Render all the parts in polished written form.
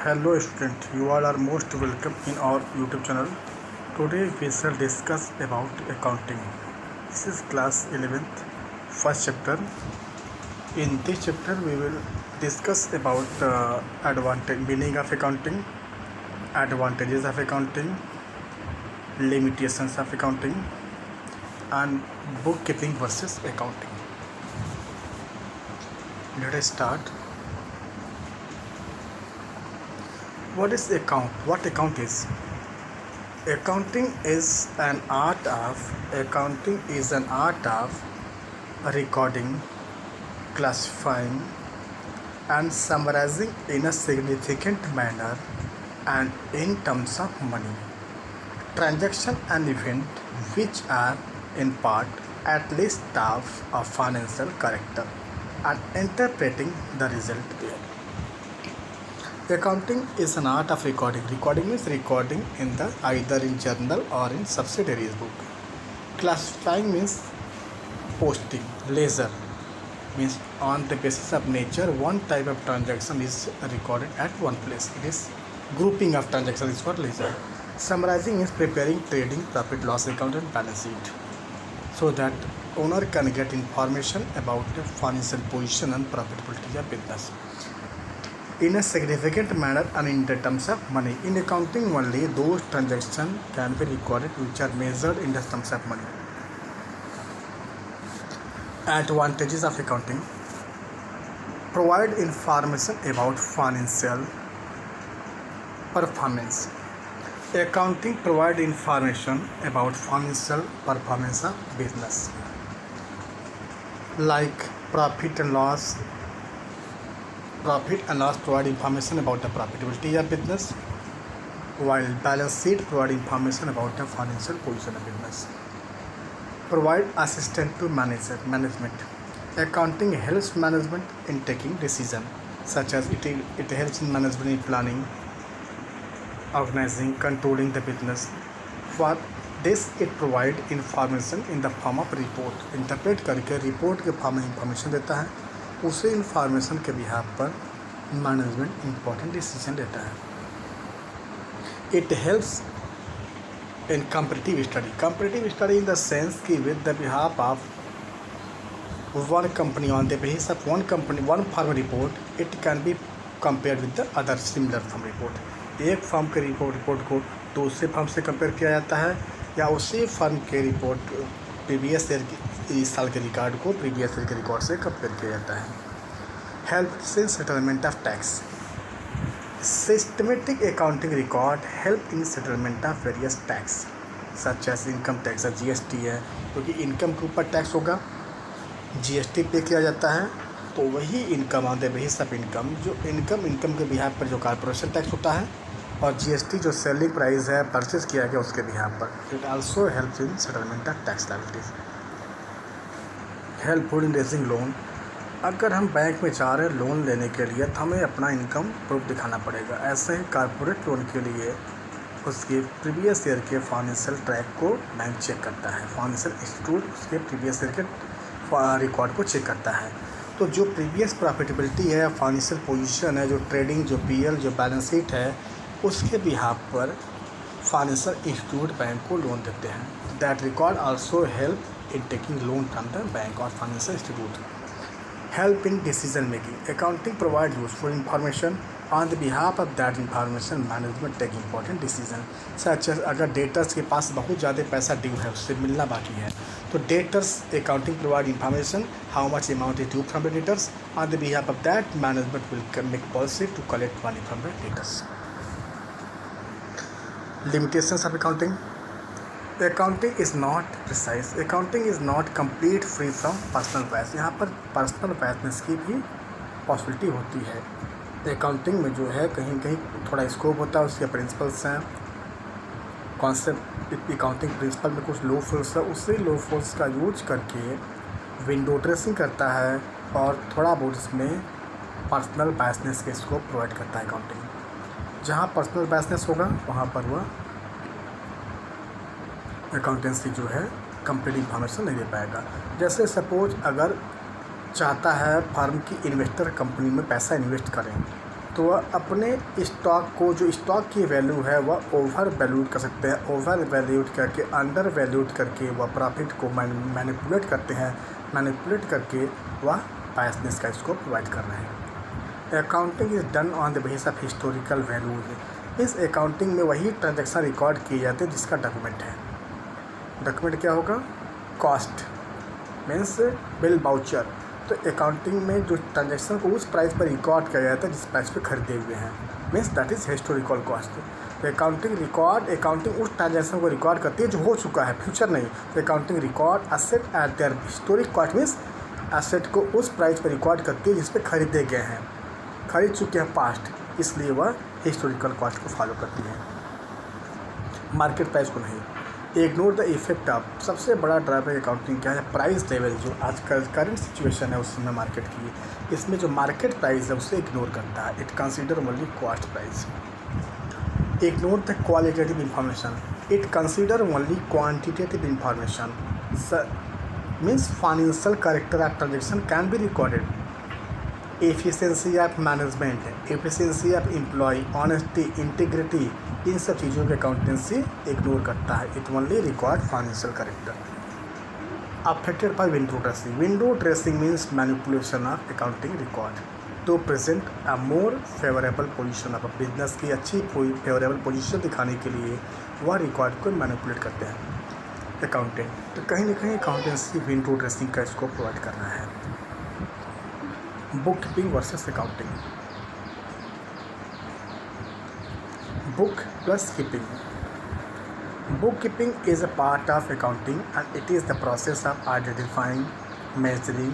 Hello student, you all are most welcome in our YouTube channel. Today we shall discuss about accounting. This is class 11th, first chapter. In this chapter we will discuss about meaning of accounting, advantages of accounting, limitations of accounting, and bookkeeping versus accounting. Let us start. What is account? What account is? Accounting is an art of recording, classifying, and summarizing in a significant manner and in terms of money, transaction and event which are in part at least of a financial character and interpreting the result there. Accounting is an art of recording. Recording means recording in the either in journal or in subsidiaries book. Classifying means posting. Ledger means on the basis of nature one type of transaction is recorded at one place. It is grouping of transactions is called ledger. Summarizing is preparing trading, profit loss account and balance sheet so that owner can get information about the financial position and profitability of business in a significant manner and in the terms of money. In accounting only those transactions can be recorded which are measured in the terms of money. Advantages of accounting: provide information about financial performance. Accounting provide information about financial performance of business like profit and loss provide information about the profitability of business, while balance sheet provide information about the financial position of business. Provide assistance to management. Accounting helps management in taking decision, such as it helps in management in planning, organizing, controlling the business. For this it provide information in the form of report. Interpret करके report के form में information देता है, उसे information के behalf पर management important decision लेता है. It helps in competitive study in the sense कि with the behalf of one company on the basis of one firm report it can be compare with the other similar firm report. एक firm के report को दूसरे firm से compare किया जाता है या उसी फर्म के रिपोर्ट प्रीवियस ईयर की इस साल के रिकॉर्ड को प्रीवियस ईयर के रिकॉर्ड से कंपेयर किया जाता है. Help in settlement of tax. Systematic accounting record help in settlement of various tax such as income tax. GST है क्योंकि इनकम के ऊपर टैक्स होगा, जीएसटी पे किया जाता है, तो वही income on the basis of income जो इनकम के बिहाफ पर जो कॉर्पोरेशन टैक्स होता है और जीएसटी जो सेलिंग प्राइस है परचेज किया गया उसके बिहाफ पर. It also helps in settlement of tax liabilities. Helpful in raising loan. अगर हम बैंक में जा रहे हैं लोन लेने के लिए तो हमें अपना इनकम प्रूफ दिखाना पड़ेगा. ऐसे ही कॉर्पोरेट लोन के लिए उसके प्रीवियस ईयर के फाइनेंशियल ट्रैक को बैंक चेक करता है. फाइनेंशियल इंस्टीट्यूट उसके प्रीवियस ईयर के रिकॉर्ड को चेक करता है. तो जो प्रीवियस प्रॉफिटेबिलिटी है, फाइनेंशियल पोजीशन है, जो ट्रेडिंग, जो पीएल, जो बैलेंस शीट है, उसके बिहाफ पर फाइनेंशियल इंस्टीट्यूट बैंक को लोन देते हैं. That record also help in taking loan from the bank और financial institute. Help in decision making. Accounting provide useful information on the behalf of that information management take important decision. Such अगर debtors के पास बहुत ज़्यादा पैसा due है, उससे मिलना बाकी है, तो debtors accounting provide information how much amount is due from the debtors. On the behalf of that management will make policy to collect money from the debtors. Limitations of accounting. Accounting is not precise. Accounting is not complete free from personal bias. यहाँ पर personal biasness की भी possibility होती है. Accounting में जो है कहीं कहीं थोड़ा स्कोप होता है, उसके प्रिंसिपल्स हैं, कॉन्सेप्ट अकाउंटिंग प्रिंसिपल में कुछ लो फॉल्स है, उसी लो फॉल्स का यूज करके विंडो ड्रेसिंग करता है और थोड़ा बहुत इसमें पर्सनल बायसनेस के स्कोप प्रोवाइड करता है. अकाउंटिंग जहाँ पर्सनल बायसनेस होगा वहाँ पर वह अकाउंटेंसी जो है कंप्लीट इंफॉर्मेशन नहीं दे पाएगा. जैसे सपोज अगर चाहता है फर्म की इन्वेस्टर कंपनी में पैसा इन्वेस्ट करें तो वह अपने स्टॉक को, जो स्टॉक की वैल्यू है, वह ओवर वैल्यूड कर सकते हैं। ओवर वैल्यूड करके, अंडर वैल्यूड करके वह प्रॉफिट को मैनिपुलेट करते हैं। मैनिपुलेट करके वह बिजनेस का इसको प्रोवाइड कर रहे हैं। Accounting is done on the basis of historical values. इस अकाउंटिंग में वही ट्रांजैक्शन रिकॉर्ड किए जाते हैं जिसका डॉक्यूमेंट है। डॉक्यूमेंट क्या होगा? Cost means bill voucher. तो अकाउंटिंग में जो ट्रांजैक्शन को उस प्राइस पर रिकॉर्ड किया जाता है जिस प्राइस पे खरीदे हुए हैं, means that is historical cost. तो अकाउंटिंग उस ट्रांजैक्शन को रिकॉर्ड करती है जो हो चुका है, फ्यूचर नहीं। तो accounting record asset eight there historic cost, means asset को उस प्राइस पर रिकॉर्ड करती है जिस पे खरीदे गए हैं, खरीद चुके हैं पास्ट, इसलिए वह हिस्टोरिकल कॉस्ट को फॉलो करती है, मार्केट प्राइस को नहीं। इग्नोर द इफेक्ट ऑफ, सबसे बड़ा ड्राइवर अकाउंटिंग क्या है? प्राइस लेवल, जो आजकल करंट सिचुएशन है उस समय मार्केट की, इसमें जो मार्केट प्राइस है उसे इग्नोर करता है। It consider only cost price. Ignore the qualitative information, it consider only quantitative information. Means financial character of transaction can be recorded. Efficiency of management, efficiency of employ, honesty, integrity, इन सब चीज़ों के accountancy ignore करता है। It only record financial character. Affected by window dressing, window dressing means manipulation of accounting record to present a more favourable position of business की अच्छी favourable position दिखाने के लिए वह रिकॉर्ड को मैनिपुलेट करते हैं अकाउंटेंट। तो कहीं ना कहीं अकाउंटेंसी विंडो ड्रेसिंग का इसको प्रोवाइड करना है। Book keeping versus accounting. Book plus keeping. Bookkeeping is a part of accounting and it is the process of identifying, measuring,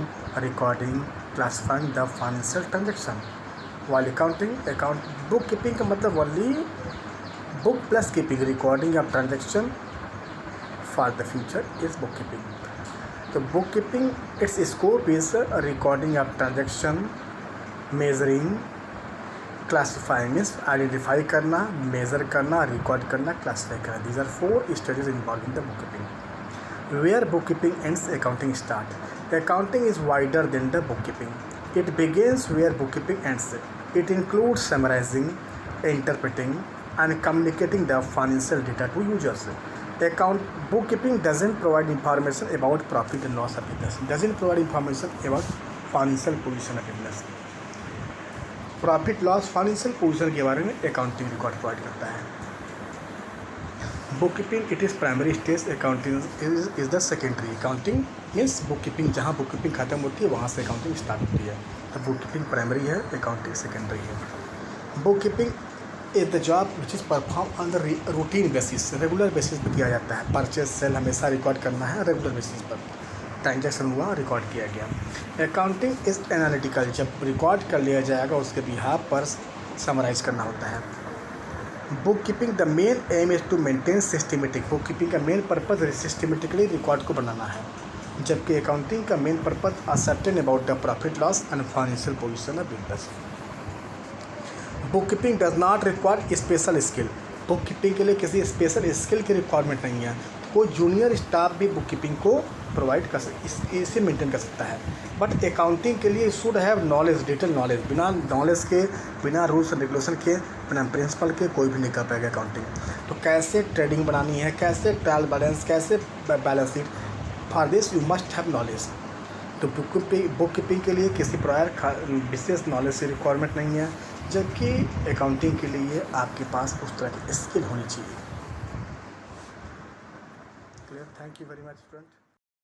recording, classifying the financial transaction. While bookkeeping का मतलब only book plus keeping, recording of transaction for the future is bookkeeping. तो bookkeeping its scope is recording of transaction, measuring, classify means identify करना, measure करना, record करना, classify करना। These are 4 stages involve in the book keeping. Where book keeping ends accounting start. Accounting is wider than the book keeping. It begins where book keeping ends. It includes summarising, interpreting and communicating the financial data to users. Book keeping doesn't provide information about profit and loss of business, doesn't provide information about financial position of business. Profit loss financial position के बारे में accounting record provide करता है। Book keeping it is primary stage, accounting is the secondary. Accounting means book keeping, जहाँ book keeping खत्म होती है वहाँ से अकाउंटिंग स्टार्ट होती है। तो बुक कीपिंग प्राइमरी है, अकाउंटिंग सेकेंडरी है। Book keeping is the job which is perform on the routine basis, regular basis पर किया जाता है। परचेज सेल हमेशा रिकॉर्ड करना है रेगुलर बेसिस पर, ट्रांजैक्शन हुआ रिकॉर्ड किया गया। अकाउंटिंग इज़ एनालिटिकल, जब रिकॉर्ड कर लिया जाएगा उसके बिहाफ पर समराइज करना होता है। Book keeping the main aim is to maintain systematic, book keeping का मेन पर्पज़ सिस्टमेटिकली रिकॉर्ड को बनाना है, जबकि अकाउंटिंग का main purpose ascertain about the profit loss and financial position of business. Book keeping does not require special skill, book keeping के लिए किसी special skill की रिक्वायरमेंट नहीं है। कोई जूनियर स्टाफ भी बुक कीपिंग को प्रोवाइड कर इसे मेंटेन कर सकता है। बट अकाउंटिंग के लिए should have knowledge, detail knowledge. बिना नॉलेज के, बिना रूल्स एंड रेगुलेशन के, बिना प्रिंसिपल के कोई भी नहीं कर पाएगा अकाउंटिंग। तो कैसे ट्रेडिंग बनानी है, कैसे ट्रायल बैलेंस, कैसे balance sheet, for this you must have knowledge. तो बुक कीपिंग के लिए किसी प्रायर विशेष नॉलेज की रिक्वायरमेंट नहीं है, जबकि अकाउंटिंग के लिए आपके पास उस तरह की स्किल होनी चाहिए। Clear? Thank you very much student.